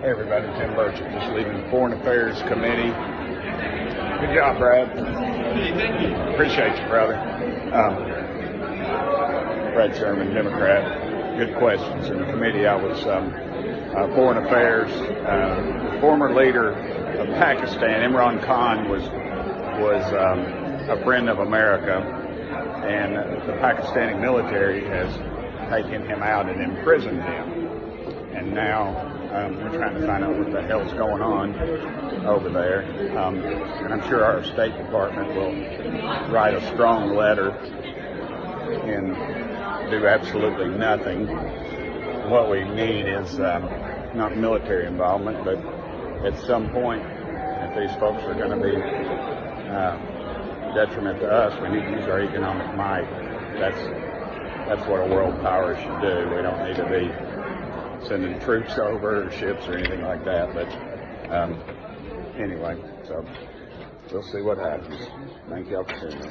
Hey everybody, Tim Burchett, just leaving the Foreign Affairs Committee. Good job, Brad. Thank you. Appreciate you, brother. Brad Sherman, Democrat. Good questions. In the committee, I was Foreign Affairs. Former leader of Pakistan, Imran Khan, was a friend of America, and the Pakistani military has taken him out and imprisoned him. And now we're trying to find out what the hell's going on over there. And I'm sure our State Department will write a strong letter and do absolutely nothing. What we need is not military involvement, but at some point, if these folks are going to be detriment to us, we need to use our economic might. That's what a world power should do. We don't need to be sending troops over or ships or anything like that. But anyway, so we'll see what happens. Thank you all for seeing me.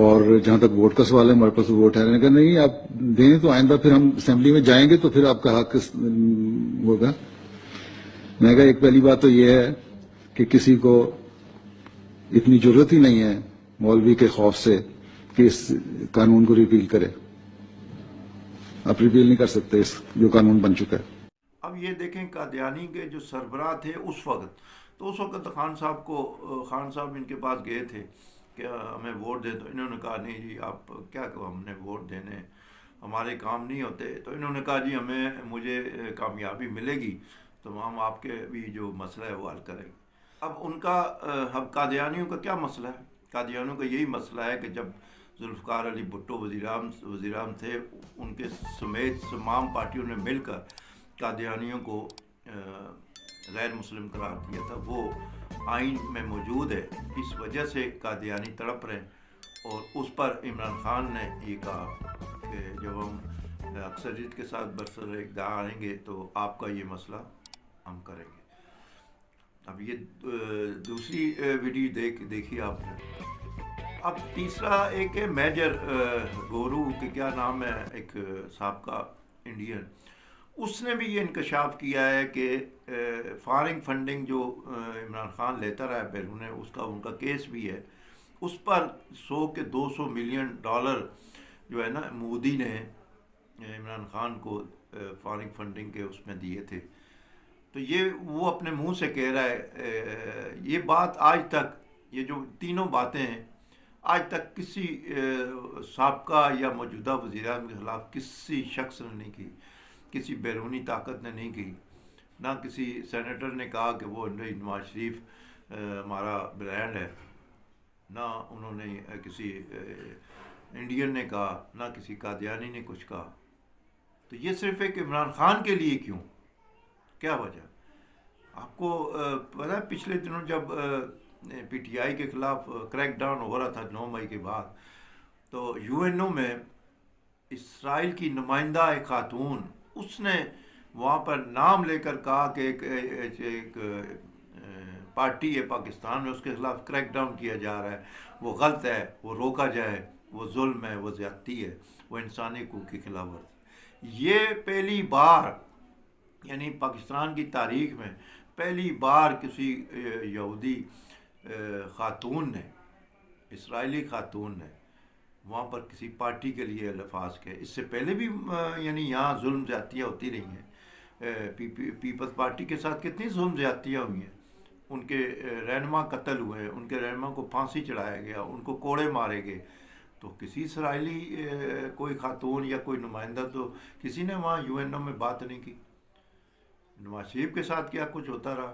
اور جہاں تک vote کا سوال ہے ہمارے پاس vote ہے. میں نے کہا نہیں آپ دیں تو آئندہ پھر ہم اسمبلی میں جائیں گے تو پھر آپ کا حق ہوگا. میں نے کہا ایک پہلی بات تو یہ ہے کہ کسی کو اتنی ضرورت ہی نہیں ہے مولوی کے خوف سے کہ اس قانون کو ریپیل کرے. آپ ریپیل نہیں کر سکتے اس جو قانون بن چکا ہے. اب یہ دیکھیں قادیانی کے جو سربراہ تھے اس وقت، تو اس وقت خان صاحب ان کے پاس گئے تھے کہ ہمیں ووٹ دے. تو انہوں نے کہا نہیں جی آپ کیا کہ ہم نے ووٹ دینے، ہمارے کام نہیں ہوتے. تو انہوں نے کہا جی مجھے کامیابی ملے گی تو ہم آپ کے بھی جو مسئلہ ہے وہ حل کریں گے. اب ان کا اب قادیانیوں کا کیا مسئلہ ہے؟ قادیانیوں کا یہی مسئلہ ہے کہ جب ذوالفقار علی بھٹو وزیراعظم تھے، ان کے سمیت تمام پارٹیوں نے مل کر قادیانیوں کو غیر مسلم قرار دیا تھا. وہ آئین میں موجود ہے، اس وجہ سے قادیانی تڑپ رہے ہیں. اور اس پر عمران خان نے یہ کہا کہ جب ہم اکثریت کے ساتھ برسر اقتدار آئیں گے تو آپ کا یہ مسئلہ ہم کریں گے. اب یہ دوسری ویڈیو دیکھی آپ نے. اب تیسرا ایک ہے میجر گورو کہ کیا نام ہے، ایک سابقہ انڈین، اس نے بھی یہ انکشاف کیا ہے کہ فارن فنڈنگ جو عمران خان لیتا رہا ہے بیرون، ان کا کیس بھی ہے. اس پر 100 کے 200 ملین ڈالر جو ہے نا مودی نے عمران خان کو فارن فنڈنگ کے اس میں دیے تھے. تو یہ وہ اپنے منہ سے کہہ رہا ہے. یہ بات آج تک، یہ جو تینوں باتیں ہیں، آج تک کسی سابقہ یا موجودہ وزیراعظم کے خلاف کسی شخص نے نہیں کی، کسی بیرونی طاقت نے نہیں کی. نہ کسی سینیٹر نے کہا کہ وہ نواز شریف ہمارا برانڈ ہے، نہ انہوں نے کسی انڈین نے کہا، نہ کسی قادیانی نے کچھ کہا. تو یہ صرف ایک عمران خان کے لیے کیوں؟ کیا وجہ؟ آپ کو پتہ ہے پچھلے دنوں جب پی ٹی آئی کے خلاف کریک ڈاؤن ہو رہا تھا 9 مئی کے بعد، تو یو این او میں اسرائیل کی نمائندہ ایک خاتون، اس نے وہاں پر نام لے کر کہا کہ ایک پارٹی ہے پاکستان میں، اس کے خلاف کریک ڈاؤن کیا جا رہا ہے، وہ غلط ہے، وہ روکا جائے، وہ ظلم ہے، وہ زیادتی ہے، وہ انسانی حقوق کی خلاف ورزی. یہ پہلی بار، یعنی پاکستان کی تاریخ میں پہلی بار کسی یہودی خاتون نے، اسرائیلی خاتون نے وہاں پر کسی پارٹی کے لیے الفاظ کہے. اس سے پہلے بھی یعنی یہاں ظلم زیادتیاں ہوتی رہی ہیں. پیپلز پارٹی کے ساتھ کتنی ظلم زیادتیاں ہوئی ہیں. ان کے رہنما قتل ہوئے، ان کے رہنما کو پھانسی چڑھایا گیا، ان کو کوڑے مارے گئے. تو کسی اسرائیلی کوئی خاتون یا کوئی نمائندہ تو کسی نے وہاں یو این او میں بات نہیں کی. نواز شریف کے ساتھ کیا کچھ ہوتا رہا،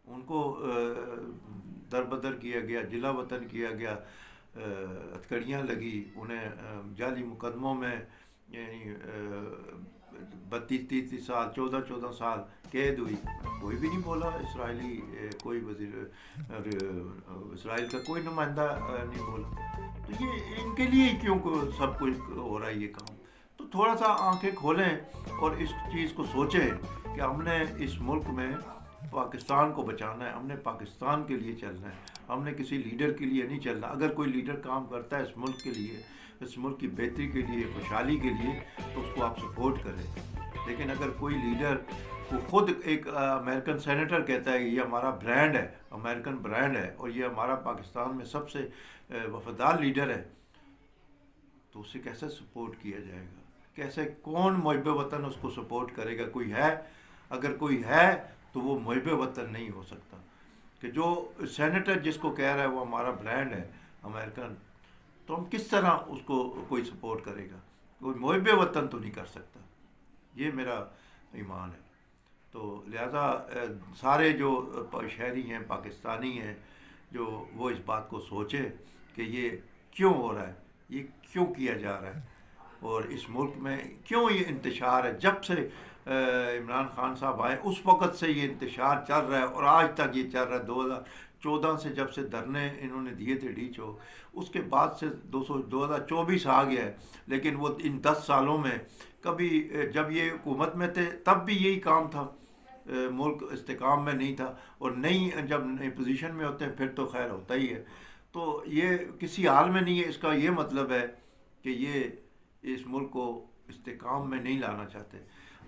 ان کو دربدر کیا گیا، جلا وطن کیا گیا، ہتھکڑیاں لگی انہیں، جعلی مقدموں میں یعنی 32-33 سال 14 سال قید ہوئی. کوئی بھی نہیں بولا اسرائیلی، کوئی اسرائیل کا کوئی نمائندہ نہیں بولا. تو یہ ان کے لیے کیوں سب کچھ ہو رہا ہے یہ کام؟ تو تھوڑا سا آنکھیں کھولیں اور اس چیز کو سوچیں کہ ہم نے اس ملک میں پاکستان کو بچانا ہے، ہم نے پاکستان کے لیے چلنا ہے، ہم نے کسی لیڈر کے لیے نہیں چلنا. اگر کوئی لیڈر کام کرتا ہے اس ملک کے لیے، اس ملک کی بہتری کے لیے، خوشحالی کے لیے، تو اس کو آپ سپورٹ کریں. لیکن اگر کوئی لیڈر کو خود ایک امریکن سینیٹر کہتا ہے کہ یہ ہمارا برانڈ ہے، امریکن برانڈ ہے، اور یہ ہمارا پاکستان میں سب سے وفادار لیڈر ہے، تو اسے کیسے سپورٹ کیا جائے گا؟ کیسے، کون محب وطن اس کو سپورٹ کرے گا؟ کوئی ہے؟ اگر کوئی ہے تو وہ محب وطن نہیں ہو سکتا. کہ جو سینیٹر جس کو کہہ رہا ہے وہ ہمارا برانڈ ہے امریکن، تو ہم کس طرح اس کو کوئی سپورٹ کرے گا؟ کوئی محب وطن تو نہیں کر سکتا. یہ میرا ایمان ہے. تو لہذا سارے جو شہری ہیں، پاکستانی ہیں، جو وہ اس بات کو سوچے کہ یہ کیوں ہو رہا ہے، یہ کیوں کیا جا رہا ہے، اور اس ملک میں کیوں یہ انتشار ہے. جب سے عمران خان صاحب آئے اس وقت سے یہ انتشار چل رہا ہے، اور آج تک یہ چل رہا ہے. 2014 سے جب سے دھرنے انہوں نے دیے تھے ڈی چوک، اس کے بعد سے 2024 آ گیا ہے. لیکن وہ ان 10 سالوں میں کبھی، جب یہ حکومت میں تھے تب بھی یہی کام تھا، ملک استحکام میں نہیں تھا، اور نئی جب نئی پوزیشن میں ہوتے ہیں پھر تو خیر ہوتا ہی ہے. تو یہ کسی حال میں نہیں ہے. اس کا یہ مطلب ہے کہ یہ اس ملک کو استحکام میں نہیں لانا چاہتے.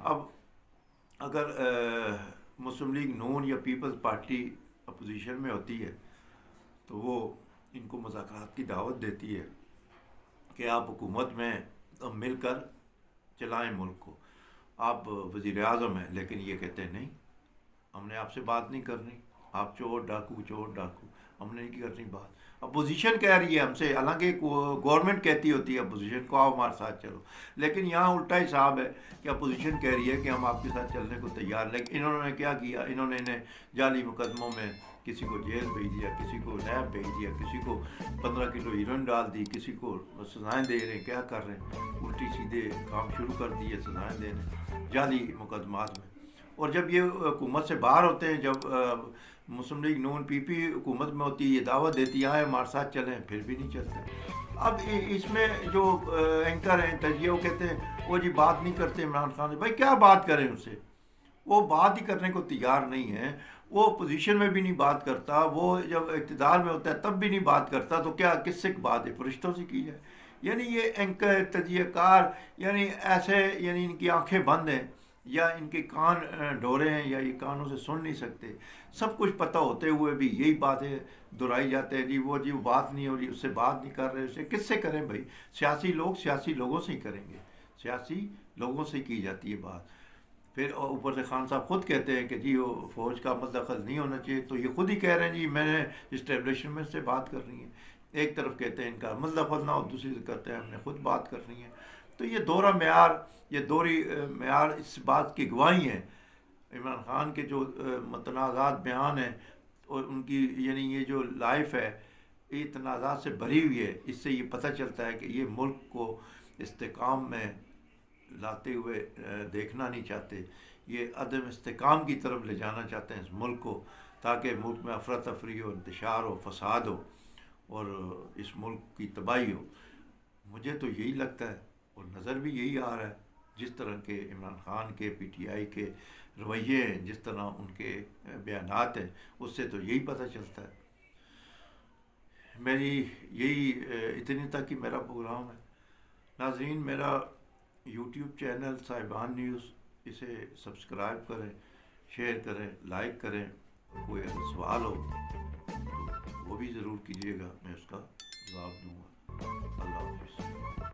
اب اگر مسلم لیگ نون یا پیپلز پارٹی اپوزیشن میں ہوتی ہے تو وہ ان کو مذاکرات کی دعوت دیتی ہے کہ آپ حکومت میں مل کر چلائیں ملک کو. آپ وزیر اعظم ہیں, لیکن یہ کہتے ہیں نہیں, ہم نے آپ سے بات نہیں کرنی, آپ چور ڈاکو, ہم نے نہیں کرنی بات. اپوزیشن کہہ رہی ہے ہم سے, حالانکہ گورنمنٹ کہتی ہوتی ہے اپوزیشن کو آؤ ہمارے ساتھ چلو, لیکن یہاں الٹا حساب ہے کہ اپوزیشن کہہ رہی ہے کہ ہم آپ کے ساتھ چلنے کو تیار. لیکن انہوں نے کیا کیا, انہوں نے انہیں جعلی مقدموں میں کسی کو جیل بھیج دیا, کسی کو نیب بھیج دیا, کسی کو 15 کلو ہیروئن ڈال دی, کسی کو سزائیں دے رہے ہیں. کیا کر رہے ہیں, الٹی سیدھے کام شروع کر دیے سزائیں دینے جعلی مقدمات میں. اور جب یہ حکومت سے باہر ہوتے ہیں, جب مسلم لیگ نون پی پی حکومت میں ہوتی ہے, یہ دعوت دیتی ہے ہمارے ساتھ چلیں, پھر بھی نہیں چلتے. اب اس میں جو اینکر ہیں تجزیہ, وہ کہتے ہیں وہ جی بات نہیں کرتے عمران خان سے. بھائی کیا بات کریں ان سے, وہ بات ہی کرنے کو تیار نہیں ہے. وہ پوزیشن میں بھی نہیں بات کرتا, وہ جب اقتدار میں ہوتا ہے تب بھی نہیں بات کرتا, تو کیا کس سے بات ہے, فرشتوں سے کی جائے. یعنی یہ اینکر تجزیہ کار یعنی ایسے, یعنی ان کی آنکھیں بند ہیں یا ان کے کان ڈورے ہیں یا یہ کانوں سے سن نہیں سکتے. سب کچھ پتہ ہوتے ہوئے بھی یہی باتیں دہرائی جاتے ہیں, جی وہ بات نہیں ہو رہی, اس سے بات نہیں کر رہے. اسے کس سے کریں بھائی, سیاسی لوگ سیاسی لوگوں سے ہی کریں گے, سیاسی لوگوں سے کی جاتی ہے بات. پھر اوپر سے خان صاحب خود کہتے ہیں کہ جی وہ فوج کا مدخل نہیں ہونا چاہیے, تو یہ خود ہی کہہ رہے ہیں جی میں نے اسٹیبلشمنٹ سے بات کرنی ہے. ایک طرف کہتے ہیں ان کا مدخل نہ ہو, دوسری طرف کہتے ہیں ہم نے خود بات کرنی ہے. تو یہ دورہ معیار, یہ دوہری معیار اس بات کی گواہی ہے. عمران خان کے جو متنازعات بیان ہیں اور ان کی یعنی یہ جو لائف ہے یہ تنازعات سے بھری ہوئی ہے. اس سے یہ پتہ چلتا ہے کہ یہ ملک کو استحکام میں لاتے ہوئے دیکھنا نہیں چاہتے, یہ عدم استحکام کی طرف لے جانا چاہتے ہیں اس ملک کو, تاکہ ملک میں افراتفری ہو, انتشار ہو, فساد ہو اور اس ملک کی تباہی ہو. مجھے تو یہی لگتا ہے اور نظر بھی یہی آ رہا ہے, جس طرح کے عمران خان کے پی ٹی آئی کے رویے ہیں, جس طرح ان کے بیانات ہیں, اس سے تو یہی پتہ چلتا ہے. میری یہی اتنی تک کہ میرا پروگرام ہے. ناظرین, میرا یوٹیوب چینل صاحبان نیوز, اسے سبسکرائب کریں, شیئر کریں, لائک کریں. کوئی اگر سوال ہو تو وہ بھی ضرور کیجیے گا, میں اس کا جواب دوں گا. اللہ حافظ.